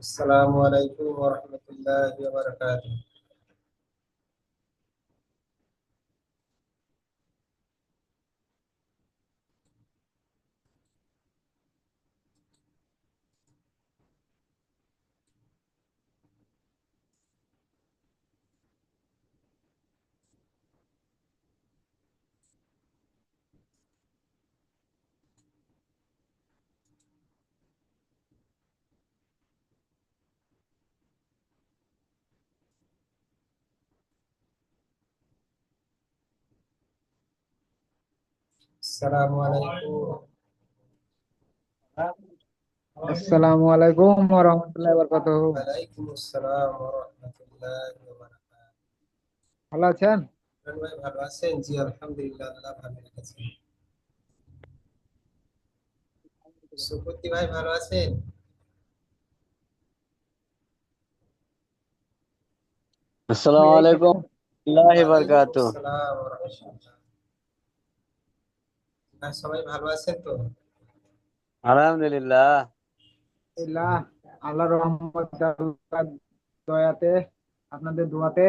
আসসালামু আলাইকুম ওয়া রাহমাতুল্লাহি ওয়া বারাকাতুহু। আসসালামু আলাইকুম। আসসালামু আলাইকুম ওয়া রাহমাতুল্লাহি ওয়া বারাকাতুহু। ওয়ালাইকুম আসসালাম ওয়া রাহমাতুল্লাহি ওয়া বারাকাতুহু। ভালো আছেন? ভাই ভালো আছেন? জি আলহামদুলিল্লাহ, আল্লাহ ভালো রেখেছেন। সুপ্রতি ভাই ভালো আছেন? আসসালামু এই তো আলাইকুম আল্লাহি ওয়ালাইকুম বারকাতু। আসসালাম ওয়া রাহমাতুল্লাহ। আর সবাই ভালো আছেন তো? আলহামদুলিল্লাহ। আলহামদুলিল্লাহ, আল্লাহর রহমতে, আল্লাহর দয়াতে, আপনাদের দোয়াতে।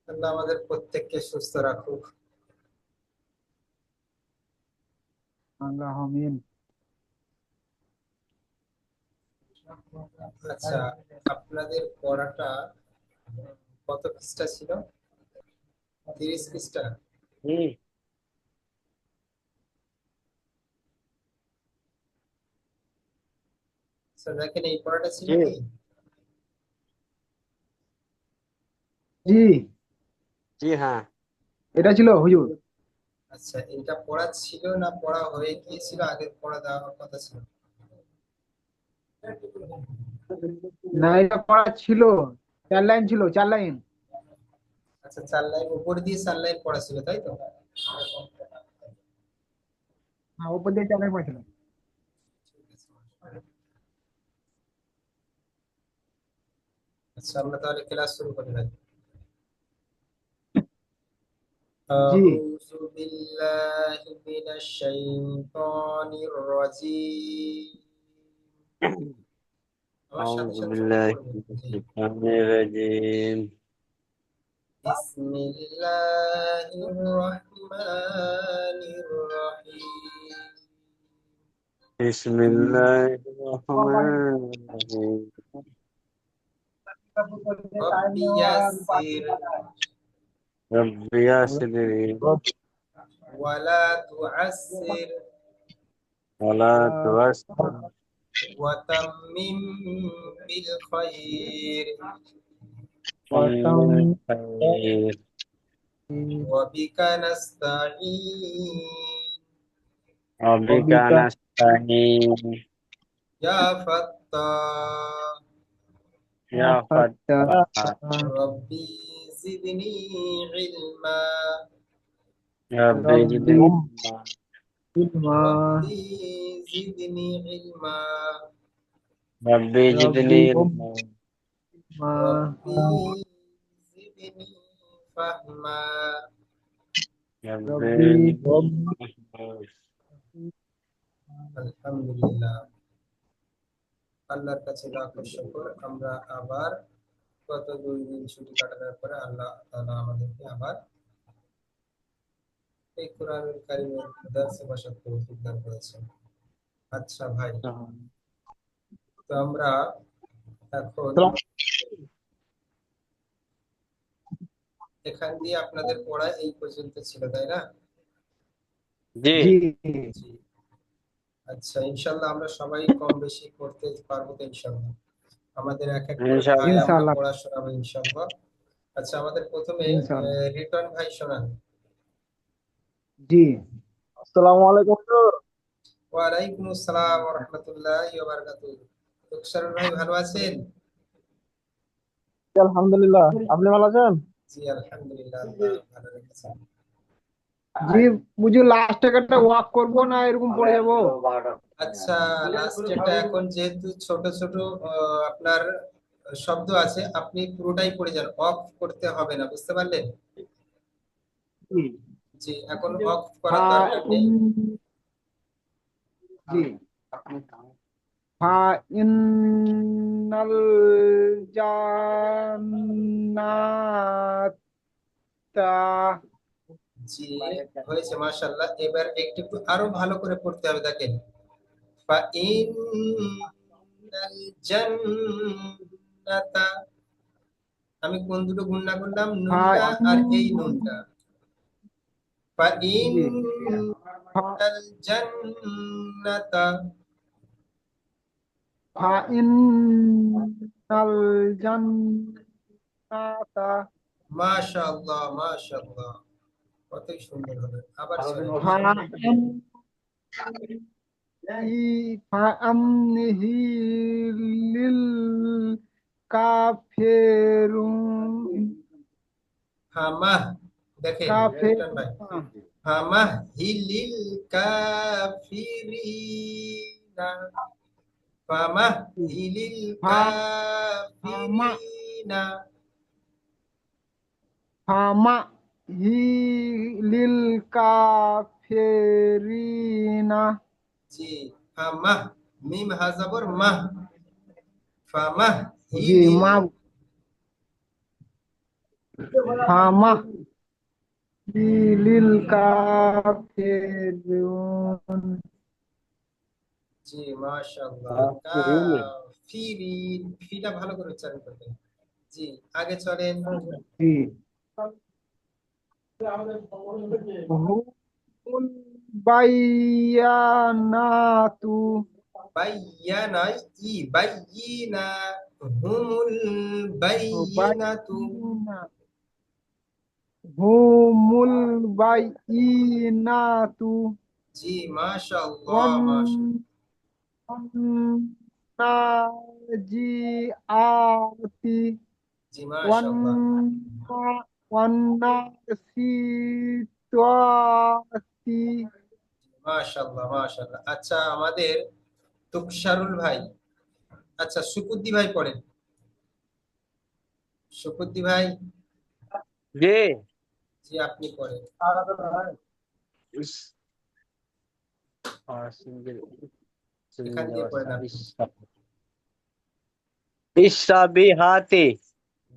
আল্লাহ আমাদের প্রত্যেককে সুস্থ রাখুক। আল্লাহ আমিন। আচ্ছা, আপনাদের পড়াটা কত পৃষ্ঠা ছিল? 30 পৃষ্ঠা? জি স্যার দেখেন, এই পড়াটা ছিল জি কি? জি, জি হ্যাঁ। এটা ছিল হুজুর। আচ্ছা, এটা পড়া ছিল না পড়া হয়ে গিয়েছিল, আগে পড়া দেওয়ার কথা ছিল? না, এটা পড়া ছিল। 4 লাইন ছিল, 4 লাইন। আচ্ছা, 4 লাইন উপর দিয়ে 4 লাইন পড়া ছিল, তাই তো? হ্যাঁ, উপর দিয়ে 4 লাইন পড়েছিল। আচ্ছা, আমরা তাহলে ক্লাস শুরু করি ভাই। জি। أعوذ بالله من الشيطان الرجيم। আমার সাথে আউযু সাথে বিল্লাহি পড়বেন। মিনাশ জি। শাইতানির রাজিম। বিসমিল্লাহির রহমানির রহিম। বিসমিল্লাহির রহমানির রহিম। রব্বি ইয়াসসির রব্বি ইয়াসসির ওয়ালা তুআসসির ওয়ালা তু'আসসির ওয়াতাম্মিম বিল খায়র ওয়াতাম ওয়াতাম্মিল খায়র ওয়াবিকা নাস্তাঈন ওয়া বিকা ওয়াবিকা নাস্তাঈন। ইয়া ফাত্তাহ ইয়া ফাত্তাহ। ফাত্তাহ। রব্বি জিদনি ইলমা রব্বি রব্বি জিদনি ইলমা। ইলমা। রব্বি জিদনি ইলমা রব্বি জিদনি রব্বি ইলমা। ইলমা। রব্বি জিদনি ফাহমা। রব্বি রব্বি জিদনি আলহামদুলিল্লাহ, আল্লাহর কাছে লাখো শুকর। আমরা আবার গত 2 দিন ছুটি কাটানোর পরে আল্লাহ তাআলা আমাদেরকে আবার এই কোরআনুল কারীমের দার্সে বসার তৌফিক দান করেছেন। আচ্ছা ভাই, তো আমরা এখন এখান দিয়ে আপনাদের পড়া এই পর্যন্ত ছিল, তাই না? জি জি। জি। আচ্ছা, ইনশাল্লাহ আমরা সবাই কম বেশি করতে পারবো তো ইনশাল্লাহ। আমাদের এক এক করে ভাই ইনশাআল্লাহ। আমরা ইনশাআল্লাহ। পড়া শোনাবো ইনশাল্লাহ। আচ্ছা, আমাদের প্রথমে ইনশাআল্লাহ। রিটন ভাই শোনান। জি। আসসালামু আলাইকুম হুজুর। ওয়ালাইকুম আসসালাম ওয়া রাহমাতুল্লাহি ওয়া বারাকাতুহু। তুকসারুল ভাই ভালো আছেন? জি, আলহামদুলিল্লাহ, আপনি ভালো আছেন? জি আলহামদুলিল্লাহ, আল্লাহ ভালো রেখেছেন। জি, বুঝি লাস্ট টাকাটা ওয়াক করবো না এরকম পড়ে যাবো? আচ্ছা, লাস্টেরটা এখন যেহেতু ছোট ছোট আপনার শব্দ আছে, আপনি পুরোটাই পড়ে যান, অফ করতে হবে না, বুঝতে পারলেন? জি। জি, এখন অফ করার হ্যাঁ, দরকার নেই। জি ফা ইন্নাল জান্নাতা জি হয়েছে, মাশাআল্লাহ। এবার একটু আরো ভালো করে পড়তে হবে, দেখেন। ফাইনাল জান্নাতা, আমি কোন দুটো গুণনা করলাম? ফা নুনটা আর এই ইন নুনটা। জি ফা ফাইনাল জান্নাতা। ফা ইন্নাল জান্নাতা মাশাআল্লাহ, মাশাআল্লাহ, কতই সুন্দর হবে। আবার চলেন। ফা ফা আমনিহি লিল কাফেরুন হামাহ, দেখেন লিটন ভাই, কাফেরুনা হামাহ হিলিল কাফিরিনা, ফামাহ হিলিল ফা ফামা কাফিরিনা। ফামা হি লিল কাফেরিনা জি, ফামাহ, মিম হাজাবর মাহ, ফামাহ জি হিলিল। মা ফামা হি লিল কাফেরুন জি মাশাআল্লাহ। কাফিরিন। কাফিরিন, ফিটা ভালো করে উচ্চারণ করবেন। জি, আগে চলেন। জি হুমুল বাইয়ানাতু বাইয়ানা, বাইয়িনা, হুমুল বাইয়িনাতু। বাইয়িনা হুমুল বাইয়িনাতু জি মাশাআল্লাহ, ওয়ান মাশাআল্লাহ। নাজিআতি জি ওয়ান মাশাআল্লাহ, ওয়ান নাসিতাতি মাশাআল্লাহ, মাশাআল্লাহ। আচ্ছা, আমাদের তুকসারুল ভাই, আচ্ছা সুকুদ্দি ভাই পড়েন। সুকুদ্দি ভাই, জি জি আপনি পড়েন। ইস আর সিঙ্গেল এখান দিয়ে পড়েন আপনি। ইসসাবিহাতি।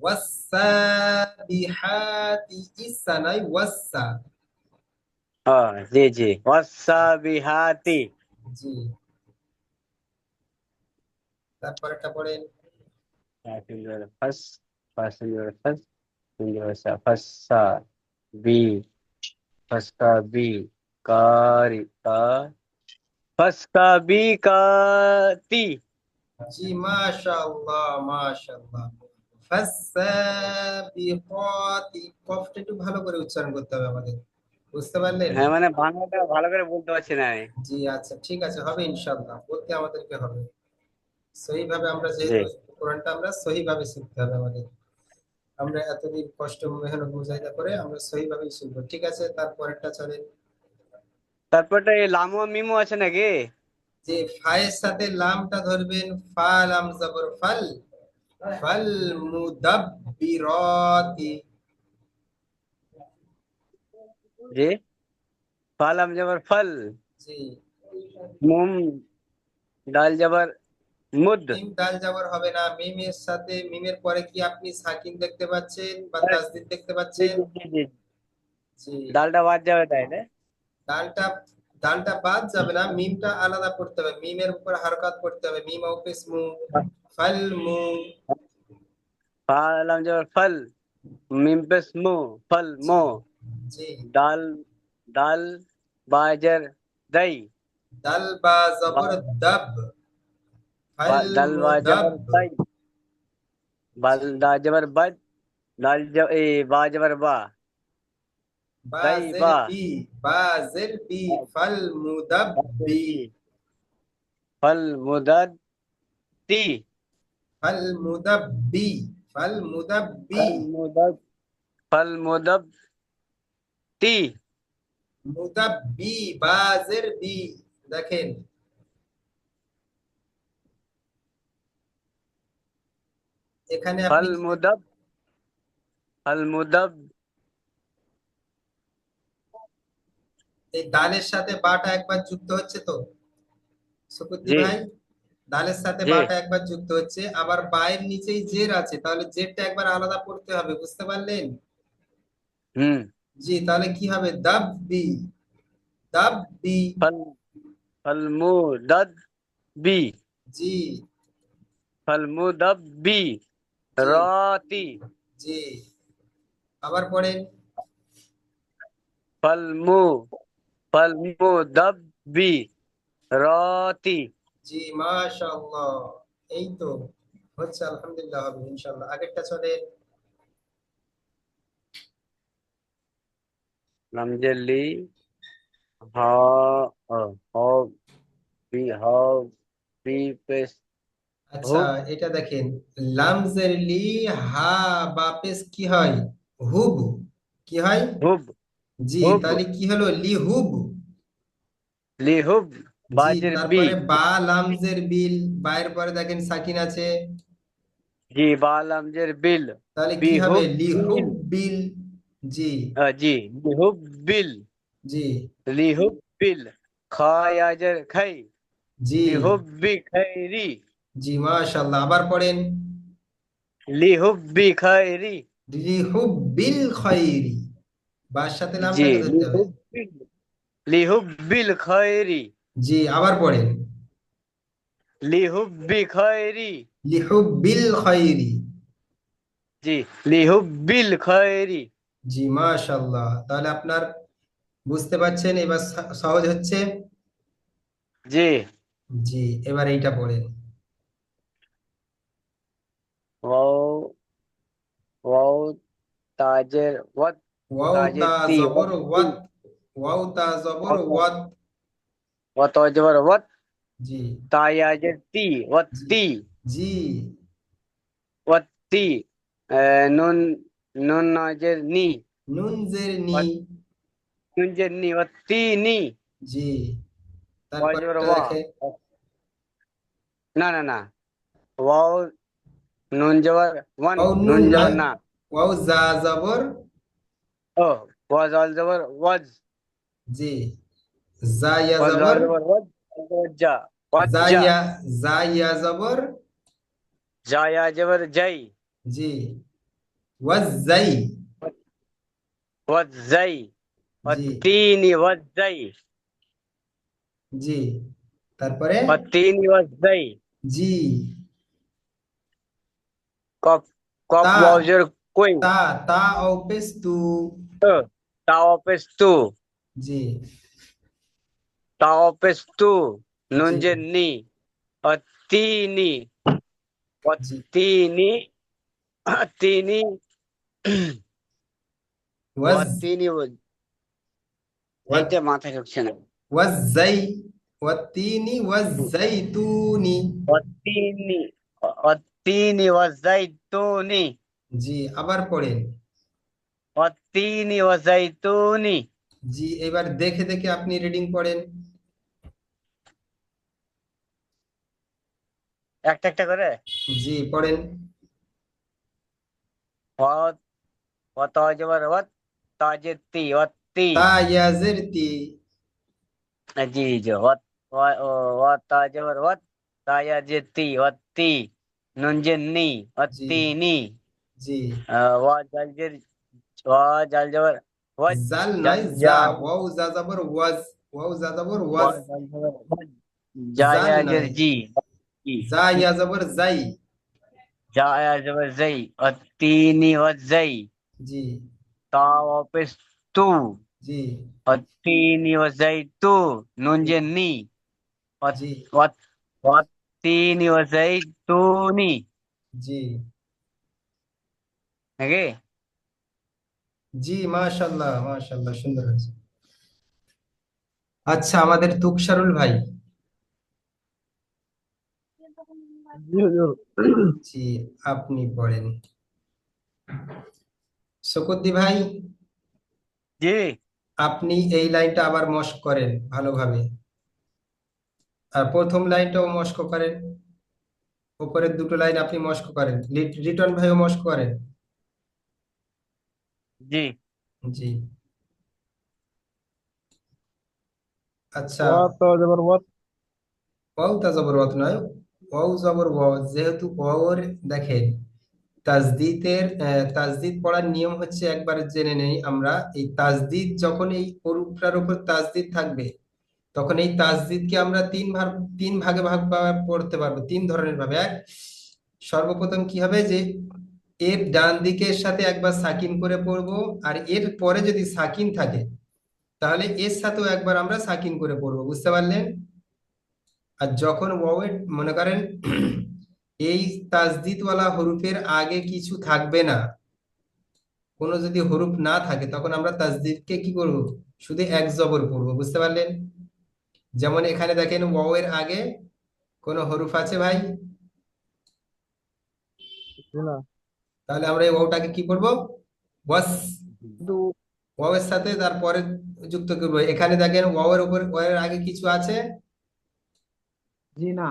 ওয়াসসাবিহাতি, ইসা নাই, ওয়াসসা। জি জি ওয়াসসাবিহাতি। জি, তারপরেরটা পড়েন। ফাস ফাস ফাসসা বি ফাসকা বি কারিকা ফাসকা বি কাতি। জি মাশাআল্লাহ, মাশাআল্লাহ। ফাসসাবিহাতি, কফটা একটু ভালো করে উচ্চারণ করতে হবে আমাদের, বুঝতে পারলেন? হ্যাঁ মানে বাংলাটা ভালো করে বলতে পারছি না আমি। জি আচ্ছা, ঠিক আছে, হবে ইনশাআল্লাহ, বলতে আমাদেরকে হবে সহিভাবে। আমরা জি যেহেতু কোরআনটা আমরা সহিভাবে শিখতে হবে আমাদের। আমরা এতদিন কষ্ট মেহনত মুজাহিদা করে আমরা সহিভাবেই শিখবো, ঠিক আছে? তারপরেরটা চলেন। তারপরটা এই লামু আর মিমু আছে নাকি? যে ফায়ের সাথে লামটা ধরবেন, ফা লাম জবর ফাল, ফাল মুদাব্বিরাতি। জি ফালাম জবর ফল, জি, মুম ডাল জবর মুদ। মিম দাল জবর হবে না। মিমের সাথে, মিমের পরে কি আপনি সাকিন দেখতে পাচ্ছেন বা তাসদিদ দেখতে জি পাচ্ছেন? জি জি জি জি, ডালটা বাদ যাবে তাইলে। ডালটা, ডালটা বাদ যাবে না, মিমটা আলাদা পড়তে হবে, মিমের উপর হারকাত পড়তে হবে। মিম অফিস মু, ফাল মু। ফালাম জবর ফল, মিম পেশ মু, ফল জি, মো। জি, ডাল ডাল বাজর দই, দাল বা জবর দাব, ফাল ডাল মুদাব। বাজর দই, বাল দা জবর বদ, ডাল এ বা জবর বা, দই বাজের বা। বি, বাজের বি, ফাল মুদাব্বি, ফল মুদাদ তি, ফাল মুদাব্বি, ফাল মুদাব্বি, ফল মুদাদ, ফল মুদাব তি। মুদাব্বি, বাজের বি। দেখেন, এখানে আপনি ফল কি দেখেন? মুদাব, ফল মুদাব। এই দালের সাথে বাটা একবার যুক্ত হচ্ছে তো, সুকুতি জি ভাই, দালের সাথে জি বাটা একবার যুক্ত হচ্ছে, আবার বায়ের নিচেই জের আছে, তাহলে জেরটা একবার আলাদা পড়তে হবে, বুঝতে পারলেন? হুম। জি, তাহলে কি হবে? দাব্বি, দাব্বি। ফল ফলমুদাব্বি জি ফলমুদাব্বি জি রাতি জি, আবার পড়েন। ফলমু ফলমুদাব্বি রাতি। জি, মাশাআল্লাহ। এই তো হচ্ছে, আলহামদুলিল্লাহ, হবে ইনশাআল্লাহ। আগেরটা চলে। লামজেলি হা হ হ বি পেশ আচ্ছা, হুব এটা দেখেন, লামজের লি, হা বাপেস কি হয়? হুব। কি হয়? হুব জি, হুব তাহলে কি হলো? লি হুব। লিহুব জি, বাজের বি। তারপরে বা লামজের বিল, বায়ের পরে দেখেন সাকিন আছে, জি বা লামজের বিল তাহলে কি হবে? বিহুব লি হুব বিল। বিল। জি জি লিহুব বিল জি লিহুব বিল খায়াজের খাই জি লিহুব বি খাইরি জি, মাশাআল্লাহ। আবার পড়েন। লিহুব বি খাইরি। লি হুব বিল খৈরি, বার সাথে জি লামটাকে ধরতে হবে। লিহুব বিল খাইরি জি, আবার পড়েন। লিহুব বি খাইরি। লি হুব বিল খৈরি। জি লিহুব বিল খাইরি। জি, মাশাআল্লাহ। তাহলে আপনার বুঝতে পারছেন, এবার সহজ হচ্ছে। জি জি, এবার এইটা পড়েন। ওয়াও ওয়াও তাজের ওয়াত ওয়াও তাজের তা তি জবর ওয়াত, ওয়াও তা জবর ওয়াত। ওয়াত জবর ওয়াত জি তায়াজের তি জি ওয়াত্তি জি ওয়াত্তি নুন নুন নাজের নি নুন জের নি। নুনজের নি ওয়াত্তি নি জি, তারপর ওয়াজবর এটা ওয়া। দেখে, না না না ওয়াও নুন জবর ওয়ান ওয়াও নুন নুন জবর নয়, না। ওয়াও জা জবর। ও ওয়াজ আল জবর ওয়াজ জি, জা ইয়া ওয়াজ আল জবর, জবর ওয়াজ ওয়াজ্জা জা ওয়াজ্জা ইয়া, জা ইয়া জবর। জায়া জবর জাই জি, ওয়াজ্জাই। ওয়াজ্জাই জি ওয়াত্তিনি ওয়াজ্জাই জি, তারপরে ওয়াত্তিনি ওয়াজ্জাই জি, কফ কফ তা ওয়াজের কই তা তা অপেস তু। তাওপেস্তু জি তাওপেস্তু জি নুনজের নি ওয়াত্তিনি জি, ওয়াত্তিনি ওয়াত্তিনি ওয়াজ ওয়াত্তিনি ওয়াজ এইটা মাথায় ঢুকছে না। ওয়াজ্জাই, ওয়াত্তিনি ওয়াজ্জাইতুনি। ওয়াত্তিনি ওয়াত্তিনি ওয়াজাইতুনি জি, আবার পড়েন। ওয়াত্তিনি ওয়াজাইতুনি। জি, এবার দেখে দেখে আপনি রিডিং পড়েন। একটা একটা করে জি, পড়েন। ওয়াত ওয়াতাজবার ওয়াত তাজেতি ওয়াত্তি। তা ইয়াজের তি। জি জি ওয়াত ওয়াতাজবার ওয়াত তায়াজেতি ওয়াত্তি নুনজেন্নি জি ওয়াত্তিনি জি, ওয়াজালজের ওয়াজালজবার ওয়াজ জাল নয়, যা, জালজাল ওয়াও যা জবর ওয়াজ, ওয়াও যা জবর ওয়াজ। ওয়াজালজবার ওয়াজ জাল জায়াজের নয়, জি যা ইয়া জবর যাই। জায়াজবার জাই ওয়াত্তিনি ওয়াজাই জি তাওয়াপিস্তু জি ওয়াত্তিনি ওয়াজাইতু জি নুনজেন্নি জি ওয়াত্তিনি ওয়াজাইতুনি। জি নাকি? জি, মাশাআল্লাহ মাশাআল্লাহ, সুন্দর হয়েছে। আচ্ছা, আমাদের তুকসারুল ভাই। জি হুজুর। জি, আপনি পড়েন। শকুদ্দি ভাই, জি আপনি এই লাইনটা আবার মস্ক করেন ভালোভাবে, আর প্রথম লাইনটাও মস্ক করেন। উপরের দুটো লাইন আপনি মস্ক করেন, রিটন ভাইও মস্ক করেন। জি জি, আচ্ছা। ওয়াত জবর ওয়াত, ওয়াও তা জবর ওয়াত নয়, ওয়াও জবর ওয়া, যেহেতু ওয়াওর দেখেন তাজদিদ পড়ার নিয়ম হচ্ছে একবার জেনে নেই আমরা। এই তাজদিদ যখন এই হরফটার উপর তাজদিদ থাকবে, তখন এই তাজদিদকে আমরা তিন ভাগে পড়তে পারবো তিন ধরনের ভাবে। এক, সর্বপ্রথম কি হবে যে এর ডান দিকের সাথে একবার সাকিন করে পড়বো, আর এর পরে যদি সাকিন থাকে তাহলে এর সাথেও একবার আমরা সাকিন করে পড়বো, বুঝতে পারলেন? আর যখন ওয়াওয়ের মনে করেন এই তাজদিদওয়ালা হরফের আগে কিছু থাকবে না, কোনো যদি হরফ না থাকে, তখন আমরা তাজদিদকে কি করব, শুধু এক জবর পড়বো, বুঝতে পারলেন? যেমন এখানে দেখেন ওয়াও এর আগে কোনো হরফ আছে ভাই? জি না। তাহলে আমরা এই ওয়াওটাকে কি করব, ওয়াস, কিন্তু ওয়াও এর সাথে তারপরে যুক্ত করবো। এখানে দেখেন ওয়াও এর উপর ওয়াও এর আগে কিছু আছে, জি না।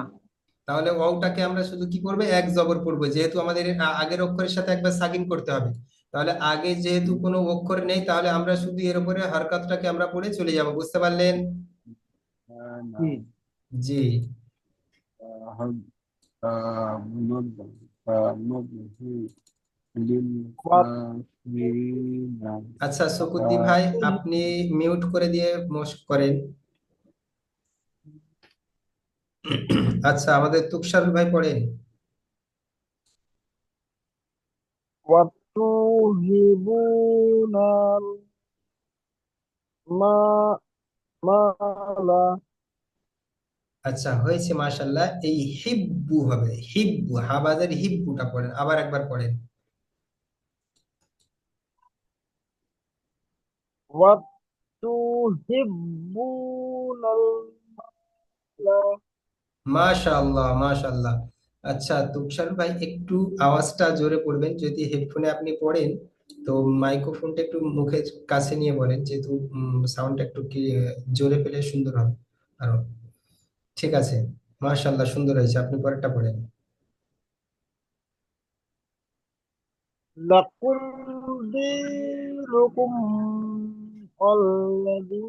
তাহলে ওয়াওটাকে আমরা শুধু কি করবো, এক জবর পড়বো, যেহেতু আমাদের এর আগের অক্ষরের সাথে একবার সাকিন করতে হবে। তাহলে আগে যেহেতু কোনো অক্ষর নেই, তাহলে আমরা শুধু এর উপরে হরকতটাকে আমরা পড়ে চলে যাব, বুঝতে পারলেন? জি। জি। আচ্ছা শকুদ্দি ভাই, আপনি মিউট করে দিয়ে মস্ক করেন। আচ্ছা আমাদের তুকসারুল ভাই পড়েন। ওয়াতুহিবুনাল মা মালা। আচ্ছা হয়েছে, মাশাল্লাহ। এই হিব্বু হবে, হিব্বু, হাবাজের হিব্বুটা পড়েন, আবার একবার পড়েন। ওয়াতুহিবুনাল মালা। মাশাআল্লাহ মাশাআল্লাহ। আচ্ছা তুষার ভাই, একটু আওয়াজটা জোরে পড়বেন, যদি হেডফোনে আপনি পড়েন তো মাইক্রোফোনটা একটু মুখের কাছে নিয়ে বলেন, যেহেতু সাউন্ডটা একটু কি জোরে পেলে সুন্দর হবে আরো। ঠিক আছে, মাশাআল্লাহ, সুন্দর হয়েছে, আপনি পরেরটা পড়েন। লাকুম দীনুকুম ওয়ালিয়াদি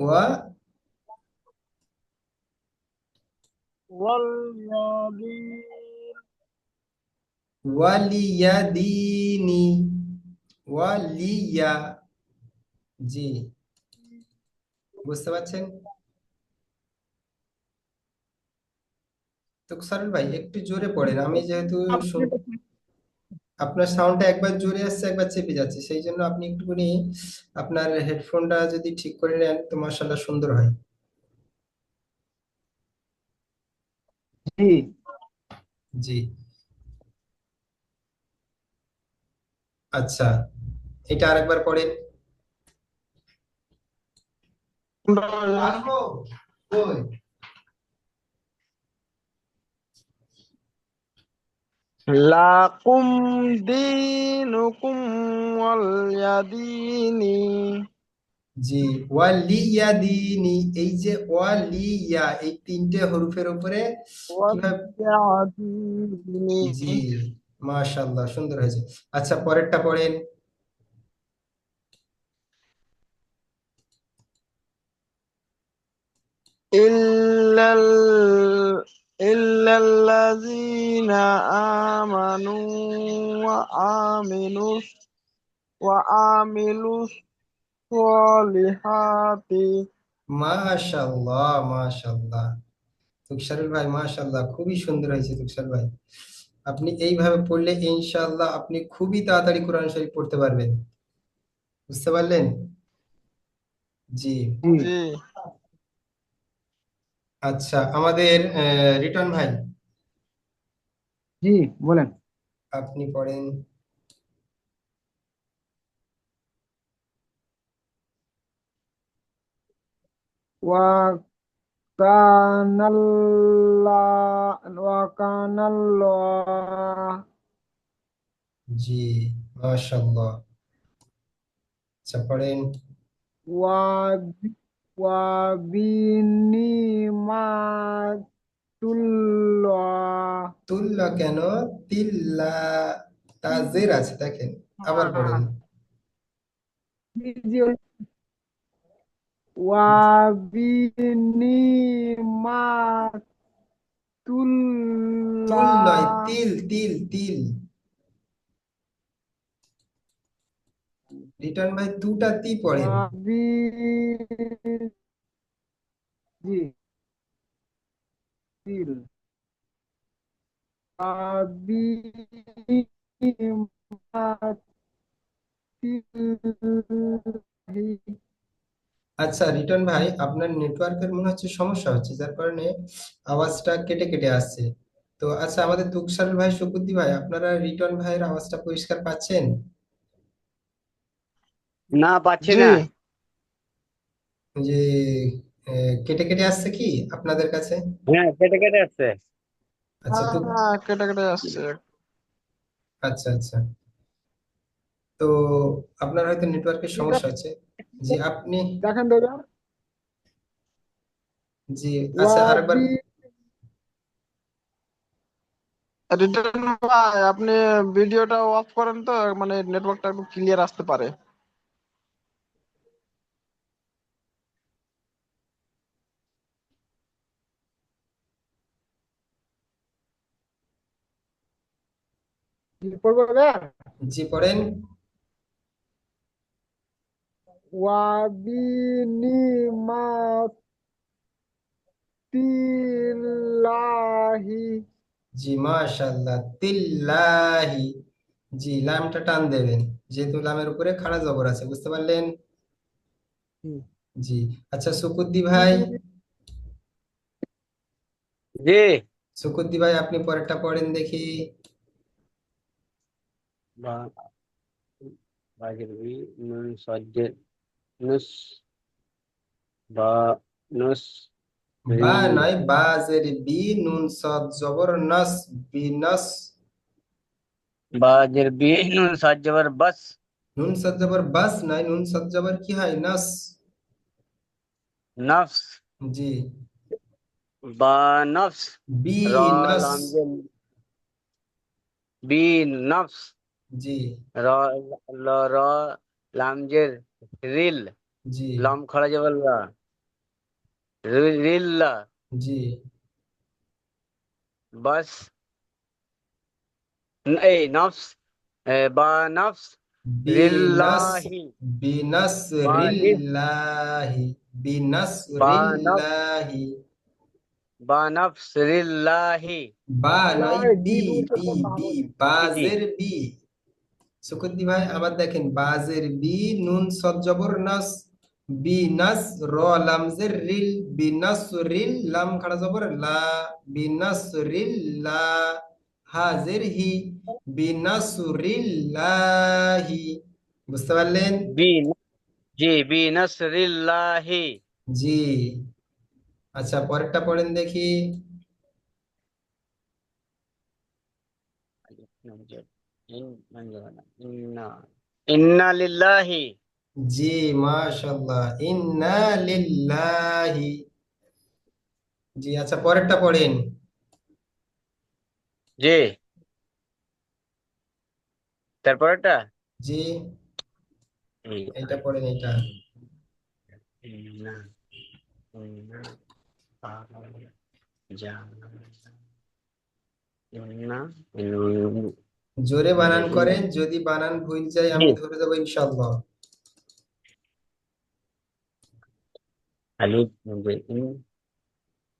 ওয়া ওয়ালিয়াদিন। ওয়ালিয়াদিনি, ওয়ালিয়া, জি, বুঝতে পারছেন? তো সারুল ভাই একটু জোরে পড়েন, আমি যেহেতু আপনার সাউন্ডটা একবার জোরে আসছে একবার চেপে যাচ্ছে, সেই জন্য আপনি একটুখানি আপনার হেডফোনটা যদি ঠিক করে নেন তো মাশাআল্লাহ সুন্দর হয়। জি। জি। আচ্ছা, এটা আরেকবার পড়েন। আসবো কই? লাকুম দীনুকুম ওয়ালিয়াদিনি। জি, ওয়ালিয়াদিনি, এই যে ওয়ালিয়া, এই তিনটে হরফের উপরে কিভাবে, জি, ওয়ালিয়াদিনি। মাশাআল্লাহ সুন্দর হয়েছে। আচ্ছা পরেরটা পড়েন। ইল্লাল ইল্লাল্লাযীনা আমানু ওয়া আমিনুস ওয়া আমিলুস সলিহাতি। মাশাআল্লাহ মাশাআল্লাহ, তুষারুল ভাই মাশাআল্লাহ, খুবই সুন্দর হয়েছে তুষার ভাই। আপনি এইভাবে পড়লে ইনশাআল্লাহ আপনি খুবই তাড়াতাড়ি কোরআন শরীফ পড়তে পারবেন, বুঝতে পারলেন? জি। জি। জি। আচ্ছা আমাদের রিটন ভাই, জি বলেন। আপনি পড়েন। ওয়া কানাল্লাহ, ওয়া কানাল্লাহ। জি, মাশাআল্লাহ। আচ্ছা পড়েন। ওয়া ওয়া বিনিমাতুল্লাহ। তুল্য কেন, তিল্লা, তাজের আছে দেখেন, আবার পড়েন। জি, জি, তুল নয়, ওয়াবিনিমাতুল্লাহ তিল তিল তিল। রিটন ভাই দুটা তি পড়েন। ওয়াবি জি তিল ওয়াবিনিমাতিল্লাহি। আচ্ছা রিটন ভাই, আপনার নেটওয়ার্কের মনে হচ্ছে সমস্যা হচ্ছে, যার কারণে আওয়াজটা কেটে কেটে আসছে। তো আচ্ছা, আমাদের তুকসার ভাই, সুকুদ্দি ভাই, আপনারা রিটন ভাইয়ের আওয়াজটা পরিষ্কার পাচ্ছেন? না, পাচ্ছি জি। না। যে কেটে কেটে আসছে কি আপনাদের কাছে? হ্যাঁ, কেটে কেটে আসছে। আচ্ছা তো, হ্যাঁ, কেটে কেটে আসছে। আচ্ছা আচ্ছা, তো আপনার হয়তো নেটওয়ার্কের ঠিক সমস্যা আছে, হচ্ছে। জি আপনি, দেখেন তো এবার। জি আচ্ছা আরেকবার। ওয়াবি রিটার্ন ভাই, আপনি ভিডিওটা অফ করেন তো, মানে নেটওয়ার্কটা একটু ক্লিয়ার আসতে পারে। পড়বো এবার। জি পড়েন। ওয়াবিনিমাতিল্লাহি। জি মাশাআল্লাহ, তিল্লাহি। জি লামটা টান দেবেন, যেহেতু লামের উপরে খাড়া জবর আছে, বুঝতে পারলেন? হুম। জি। আচ্ছা সুকুদ্দি ভাই, জি। সুকুদ্দি ভাই আপনি পরেরটা পড়েন দেখি। বা বাজের বি নুন সজ্জের নুস বা নুস বা রিল নয়, বাজের বি, নুন সদ জবর নস, বিনস। বাজের বি নুন সজ্জের বাস নুন সদ জবর বাস নয়, নুন সদ জবর কি হয়, নস। নফস জি। বা নফস বি র নস। লামজের বি নফস জি র র লামজের রিল জি লম খড়া জবর লা রিল জি। বাস এই নফস বা নফস বিনস, রিল্লাহি বিনস বা রিল্লাহি, বিনস বা নফস রিল্লাহি। বা নফস রিল্লাহি বা নয়, ভাই বি, জিদ উচ্চারণ বি করতে বি, হবে। জি জি বাজের বি। সুকুদ্দি ভাই আবার দেখেন, বাজের বি, নুন সদ জবর নাস, বিনাস, র লামজের রিল, বিনাস রিল, লাম খাড়া জবর লা, বিনাস রিল লা, হাজের হি, বিনাস রিল্লাহি। বুঝতে পারলেন? বি জি বি নসরিল্লাহি জি। আচ্ছা পরেরটা পড়েন দেখি। ইন্না ইন্না লিল্লাহি জি মাশাআল্লাহ, ইন্না লিল্লাহি। জি আচ্ছা পরেরটা পড়েন। জি তারপরটা জি এইটা পড়েন, এইটা। ইন্না ইন্না যা ইন্না জোরে বানান করেন, যদি বানান ভুল যায় জি আমি ধরে দেবো ইনশাআল্লাহ। আলিফ নুনজের ইন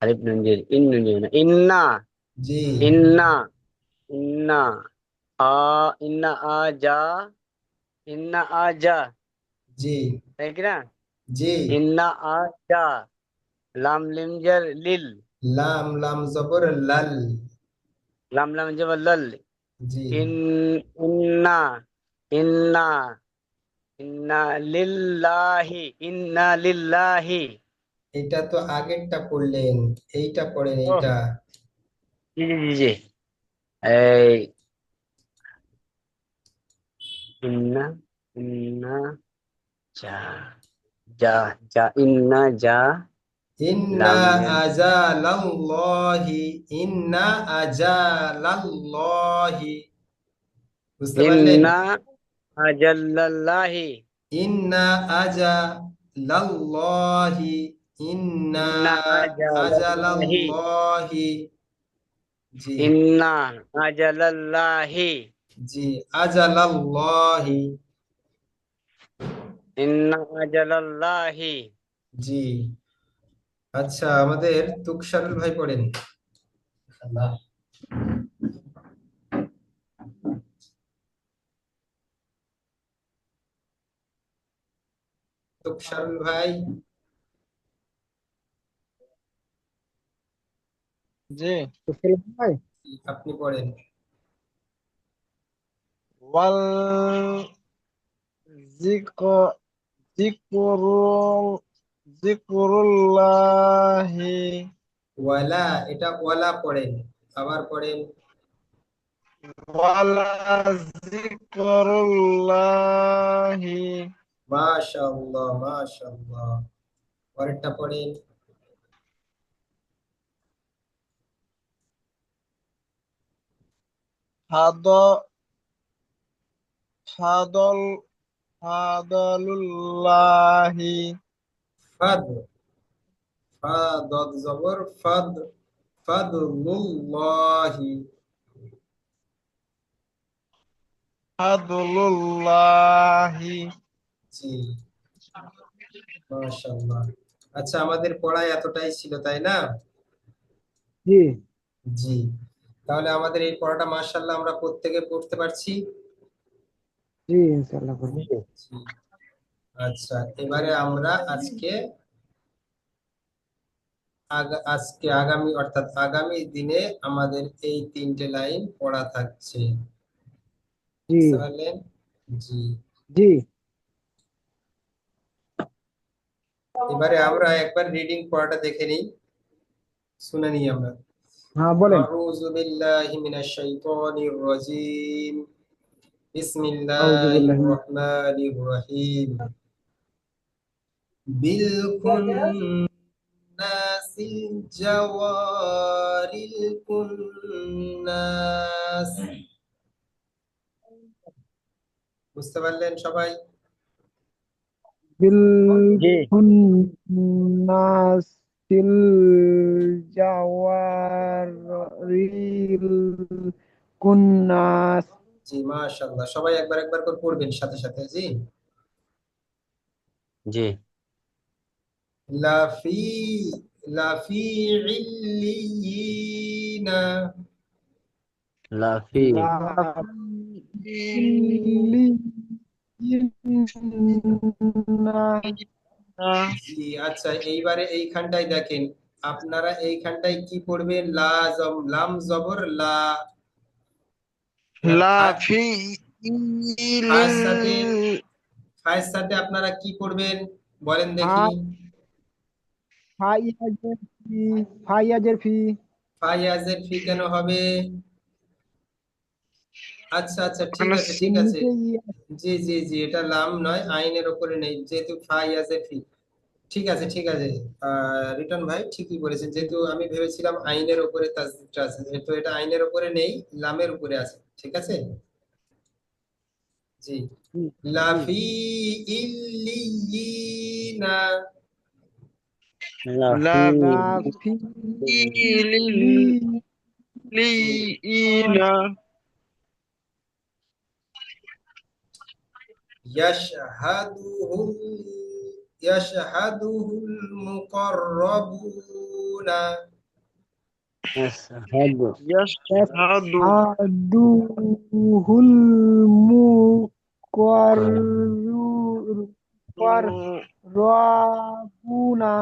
আলিফ নুনজের ইন নুনজের ইন্না জি ইন্না ইন্না আ ইন্না আজা ইন্না আজা জি তাই কি না জি। ইন্না আজা লাম লিমজার লিল লাম, লাম জবর লাল। লাম লাম জবর লাল জি ইন ইন্না ইন্না ইন্না লিল্লাহি ইন্না লিল্লাহি এটা তো আগেরটা পড়লেন, এইটা পড়েন, ও এইটা। জি জি জি জি এই ইন্না ইন্না যা যা যা ইন্না যা ইন্না লাম মিম আজালাল্লাহি, ইন্না আজালাল্লাহি। বুঝতে পারলেন? ইন্না আজাল্লাল্লাহি ইন্না আজা, লাল্লাহি ইন্না ইন্না আজালাল্লাহি আজালাল্লাহি জি ইন্না আজালাল্লাহি জি আজালাল্লাহি ইন্না আজালাল্লাহি জি আচ্ছা আমাদের তুকসারুল ভাই পড়েন তুকসারুল ভাই জি। তো সেলিম ভাই, আপনি পড়েন ওয়াল জিকর জিকরুল জিকরুল্লাহি ওয়ালা এটা ওয়ালা পড়েন আবার পড়েন ওয়ালা জিকরুল্লাহি মাশাআল্লাহ মাশাআল্লাহ পরেরটা পড়েন ফাদ ফাদল ফাদলুল্লাহি ফাদ ফাদ জবর ফাদ ফাদলুল্লাহি ফাদলুল্লাহি জি মাশাআল্লাহ আচ্ছা আমাদের পড়ায় এতটাই ছিল তাই না জি জি তাহলে আমাদের এই পড়াটা মাশাআল্লাহ আমরা প্রত্যেকে পড়তে পারছি জি ইনশাআল্লাহ করবো। জি আচ্ছা এবারে আমরা আজকে আগামী অর্থাৎ আগামী দিনে আমাদের এই 3টে লাইন পড়া থাকছে জি বুঝতে পারলেন জি জি এবারে আমরা একবার রিডিং পড়াটা দেখে নিই শুনে নিই আমরা হ্যাঁ বলেন। আউযু বিল্লাহি মিনাশ শাইতানির রাজিম আউযু বিসমিল্লাহির বিল্লাহি রহমানির রহিম বিল কুন্নাসিল জাওয়ারিল কুন্নাস বুঝতে পারলেন সবাই বিল জি কুন্নাসিল জাওয়ারিল কুন্নাস। জি মাশাআল্লাহ সবাই একবার একবার করে পড়বেন সাথে সাথে জি জি লাফি লাফি ইল্লিয়িনা লাফি জি আচ্ছা এইবারে এইখানটায় দেখেন আপনারা এইখানটায় কি পড়বেন লাম জবর লা লা ফা- ফি ফায়ের সাথে ইলিল ফায়ের সাথে আপনারা কি পড়বেন বলেন দেখি ফাইয়াজের ফি। ফায়াজের ফি কেন হবে আচ্ছা আচ্ছা ঠিক মানে আছে ঠিক আছে নিচে জি জি জি এটা লাম নয় আইনের উপরে নেই যেহেতু ফায়াজের ফি ঠিক আছে ঠিক আছে রিটন ভাই ঠিকই বলেছেন যেহেতু আমি ভেবেছিলাম আইনের উপরে তাসদিদটা আছে তো এটা আইনের উপরে নেই লামের উপরে আছে ঠিক আছে জি লাফি ইল্লিয়িনা লা লাফি ফি জি ইলিনা ইয়াশহাদুহুল ইয়াশহাদুহুল মুকাররাবুনা আশহাদু ইয়াশহাদু আদুহুল মুকাররাবুনা।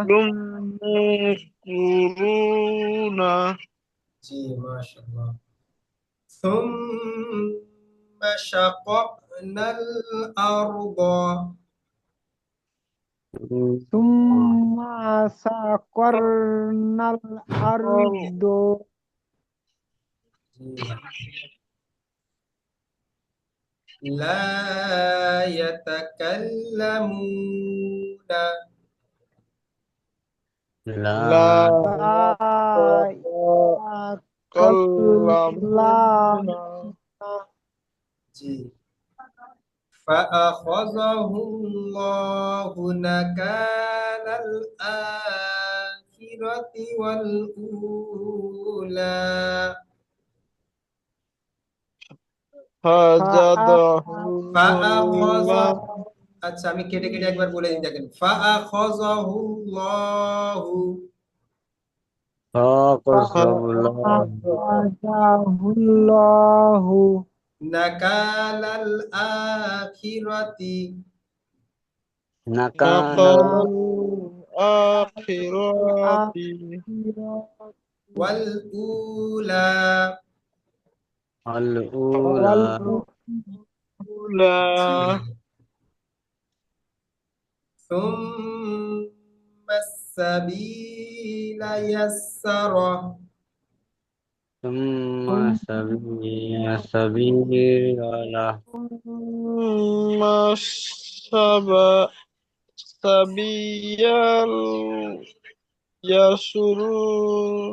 মুকুরুনা জি মাশাআল্লাহ ثم شققنا الأرض সুম্মা সাকারনাল আরদ। لا يتكلمون লা লা কাল্লামুনা কাল্লামুনা জি فأخذه الله نكال الآخرة والأولى فزاده الله فأخذ আচ্ছা আমি কেটে কেটে একবার বলে দিই দেখেন ফাআখাযাহুল্লাহু فأخذه الله فأخذه নাকালাল আখিরাতি نكال نقل الآخرة ওয়াল উলা الأولى والأولى ثم السبيل يسره ثم سبيل له ثم سبيل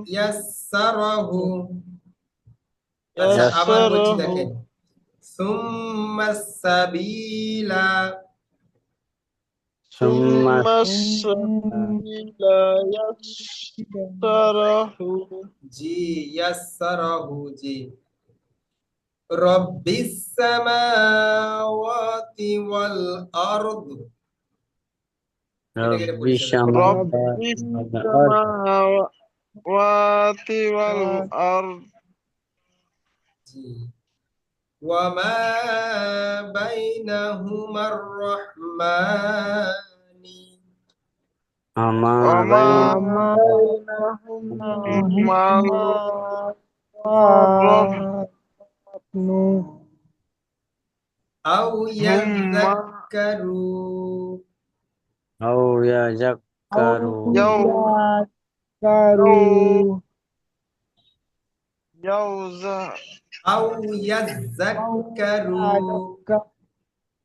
ইয়াসসারাহু আচ্ছা আবার বলছি يسره দেখেন সুম্মা সাবিলা ثم ثم السبيل يسره জি ইয়াসসারাহু জি রব্বিস সামাওয়াতি ওয়াল আরদ কেটে কেটে رب পড়ি চলেন رب السماوات والأرض السماوات والأرض জি ওয়ামা বাইনাহুমার রহমানি وما وما بينهما بينهما الرحمن আও ثم ইয়াযাক্কারু أو يذكروا يوم يذكروا يوزع আও ইয়াযাক্কারু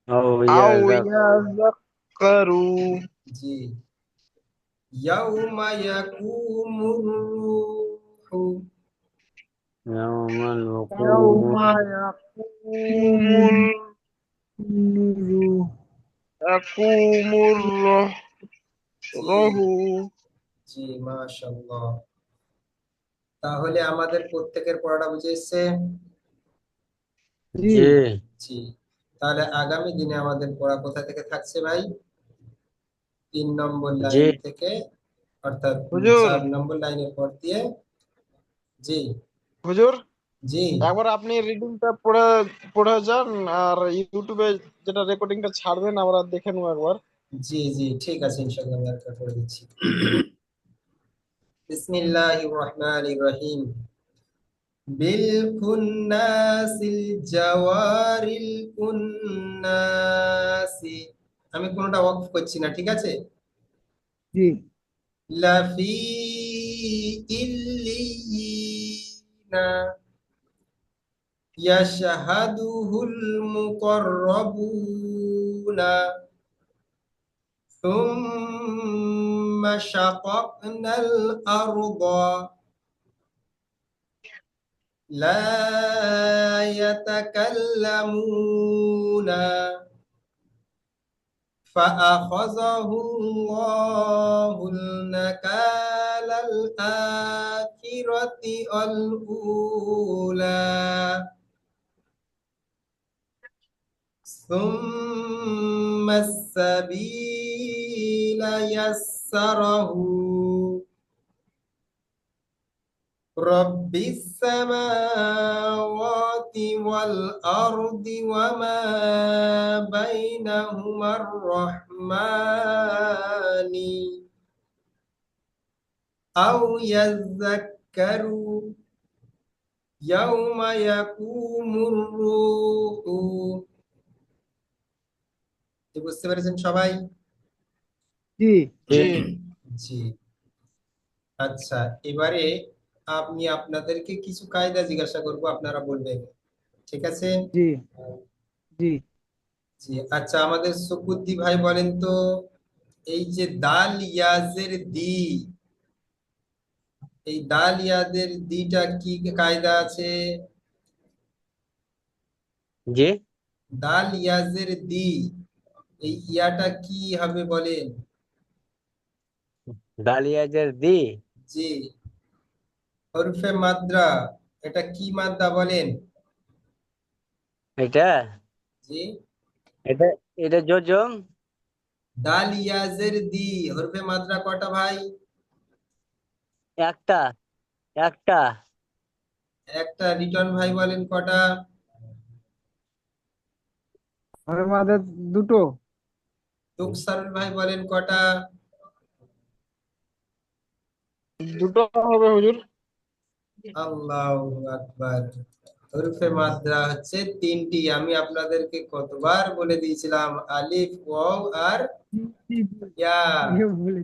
أو أو يذكروا يذكروا জি ইয়াউমা ইয়াকুমুর রূহু يوم يوم الوقوف يقوم الروح জি মাশাআল্লাহ তাহলে আমাদের প্রত্যেকের পড়াটা বুঝে এসেছে জি জি জি তাহলে আগামী দিনে আমাদের পড়া কোথা থেকে থাকছে ভাই 3 নম্বর জি লাইন থেকে অর্থাৎ হুজুর 4 নম্বর লাইনের পর দিয়ে জি হুজুর জি একবার আপনি রিডিংটা পড়ে পড়ে যান আর ইউটিউবে যেটা রেকর্ডিংটা ছাড়বেন আমরা দেখে নেবো একবার জি জি ঠিক আছে ইনশাআল্লাহ আমি একটা করে দিচ্ছি বিসমিল্লাহির রহমানির রহিম বিল কুন্নাসিল জাওয়ারিল কুন্নাসি আমি কোনোটা ওয়াকফ করছি না ঠিক আছে জি লাফি ইল্লিয়িনা ইয়াশহাদুহুল মুকাররাবুনা ثم شققنا الأرض لا يتكلمون فأخذه الله النكال الآخرة الأولى ثم السبيل يسره رب السماوات والأرض وما بينهما الرحمن أو يذكروا يوم يقوم الروح বুঝতে পেরেছেন সবাই জি জি জি আচ্ছা এবারে আমি আপনাদেরকে কিছু কায়দা জিজ্ঞাসা করব আপনারা বলবেন ঠিক আছে জি জি জি আচ্ছা আমাদের সুকুদ্দি ভাই বলেন তো এই যে দাল ইয়াজের দি এই দাল ইয়াদের দিটা কি কায়দা আছে জি দাল ইয়াজের দি, এই ইয়াটা কি হবে বলেন? দালিয়াজের দি, জি। হরফে মাদ্রা, এটা কি মাদ্রা বলেন? এটা জি। এটা এটা যোজং। দাল ইয়াজের দি, হরফে মাদ্রা কটা ভাই? একটা একটা একটা। রিটন ভাই বলেন কটা? ঘরের মধ্যে দুটো। টুকসারুল ভাই বলেন কটা? দুটো হবে হুজুর। আল্লাহু আকবার। হরফে মাদ্রা হচ্ছে তিনটি। আমি আপনাদেরকে কতবার বলে দিয়েছিলাম, আলিফ, ওয়াও আর জি, ইয়া। বলে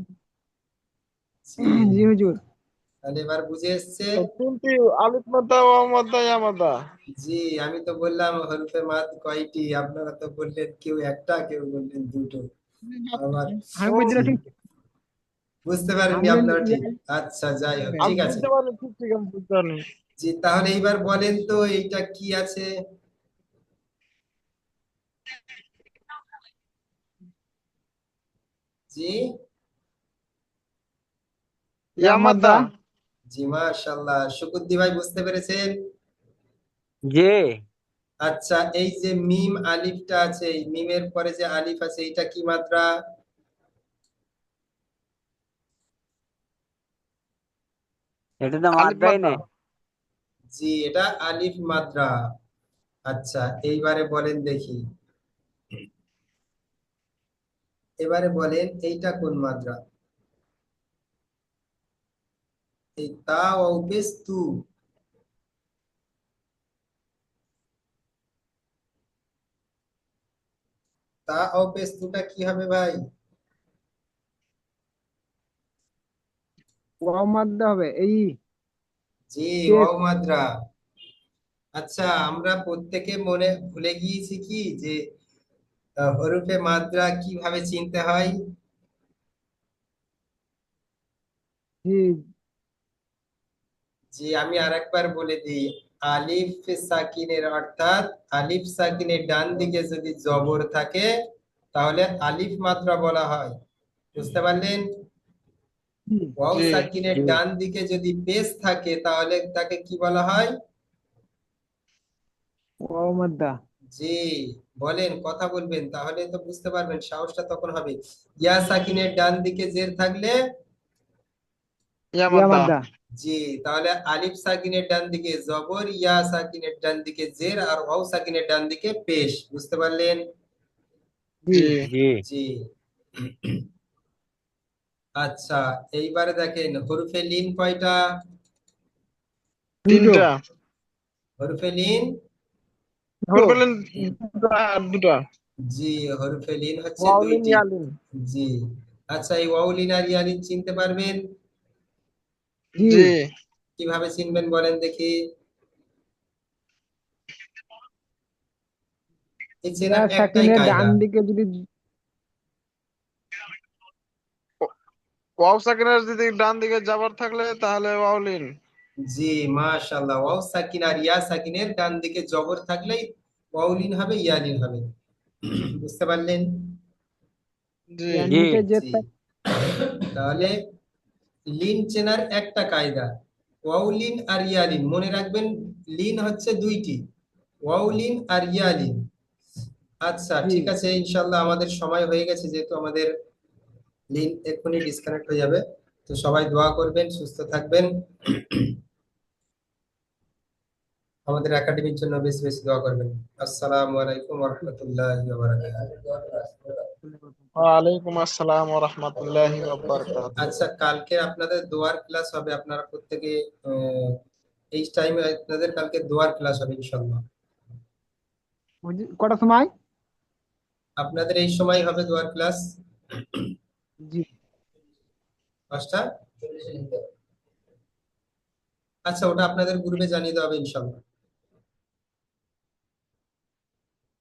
জি। জি হুজুর। তাহলে এবার বুঝে এসছে। তিনটি, আলিফ মাদ্দা, ওয়াও মাদ্দা, ইয়া মাদ্দা। জি। আমি তো বললাম হরফে মাদ কয়টি, আপনারা তো বললেন কেউ একটা, কেউ বললেন দুটো। আবার আমি ও, বলছিলাম ঠিক। বুঝতে পারেননি আমি বলছি আপনারা ঠিক। আচ্ছা, যাই হোক, আমি ঠিক আছে। বুঝতে পারিনি, ঠিক ঠিক আমি বুঝতে পারিনি। জি, তাহলে এইবার বলেন তো এইটা কি আছে? জি। ইয়া ইয়া মাদ্দা। মাদ্দা। জি, মাশাআল্লাহ, শুকুদ্দি ভাই বুঝতে পেরেছেন? জি, আচ্ছা, এই যে মিম আলিফটা আছে, এই মিমের পরে যে আলিফ আছে, এটা কি মাত্রা? এটা তো আলিফ মাদ্রাই মাদ্দা। নেই। জি, এটা আলিফ মাত্রা। আচ্ছা, এইবারে বলেন দেখি, এবারে বলেন এইটা কোন মাত্রা? এই তা ও পেশ তু, তা ও পেশ তুটা কি হবে ভাই? ওয়াও মাদ্দা হবে এই জি, পেশ। ওয়াও মাত্রা। আচ্ছা, আমরা প্রত্যেকে মনে ভুলে গিয়েছি কি যে হরফে মাত্রা কিভাবে চিনতে হয়? জি জি, আমি আরেকবার বলে দিই। আলিফ সাকিনের, অর্থাৎ আলিফ সাকিনের ডান দিকে যদি জবর থাকে তাহলে আলিফ মাত্রা বলা হয়। বুঝতে পারলেন? জি। ওয়াও জি সাকিনের জি ডান দিকে যদি পেশ থাকে তাহলে তাকে কি বলা হয়? ওয়াও মাদ্দা। জি। বলেন, কথা বলবেন, তাহলে তো বুঝতে পারবেন, সাহসটা তখন হবে। ইয়া সাকিনের ডান দিকে জের থাকলে, ইয়া ইয়া মাদ্দা। মাদ্দা। জি, তাহলে আলিফ সাকিনের ডান দিকে জবর, ইয়া সাকিনের ডান দিকে জের, আর ওয়াও সাকিনের ডান দিকে পেশ। বুঝতে পারলেন? জি। জি। জি জি। আচ্ছা, এইবারে দেখেন হরফে লিন কয়টা? দুটো। তিনটা। হরফে লিন, দুটো। হল পেলেন দুটা আর দুটা। জি, হরফে লিন হচ্ছে ওয়াউলিন, দুইটি। ইয়ালিন। জি। আচ্ছা, এই ওয়াউলিন আর ইয়ালিন চিনতে পারবেন? জি। জি। কিভাবে চিনবেন বলেন দেখি? এই ইয়া চেনার একটাই সাকিনের ডান কায়দা। দিকে যদি ওয়াও সাকিনের যদি ডান দিকে যাবার থাকলে তাহলে ওয়াউলিন। জি, মাশাআল্লাহ, ওয়াও সাকিন আর ইয়া সাকিনের ডান দিকে জবর থাকলেই ওয়াউলিন হবে, ইয়ালিন হবে। বুঝতে পারলেন? জি। ইয়ার জি নিচে যে জি। তাহলে লিন চেনার একটা কায়দা, ওয়াউলিন আর ইয়ালিন মনে রাখবেন। লিন হচ্ছে দুইটি, ওয়াউলিন আর ইয়ালিন। আচ্ছা, জি। ঠিক আছে, ইনশাল্লাহ আমাদের সময় হয়ে গেছে, যেহেতু আমাদের লিন এক্ষুনি ডিসকানেক্ট হয়ে যাবে। তো সবাই দোয়া করবেন, সুস্থ থাকবেন, আমাদের একাডেমির জন্য বেশি বেশি দোয়া করবেন। আসসালামু আলাইকুম ওয়া রাহমাতুল্লাহি ওয়া বারাকাতুহু। ওয়ালাইকুম আসসালাম ওয়া রাহমাতুল্লাহি ওয়া বারাকাতুহু। আচ্ছা, কালকে আপনাদের দোয়ার ক্লাস হবে, আপনারা প্রত্যেকে এই টাইমে আপনাদের কালকে দোয়ার ক্লাস হবে ইনশাল্লাহ। কটার সময়? আপনাদের এই সময় হবে দোয়ার ক্লাস, জি। 5টা। আচ্ছা, ওটা আপনাদের গ্রুপে জানিয়ে দেওয়া হবে ইনশাল্লাহ।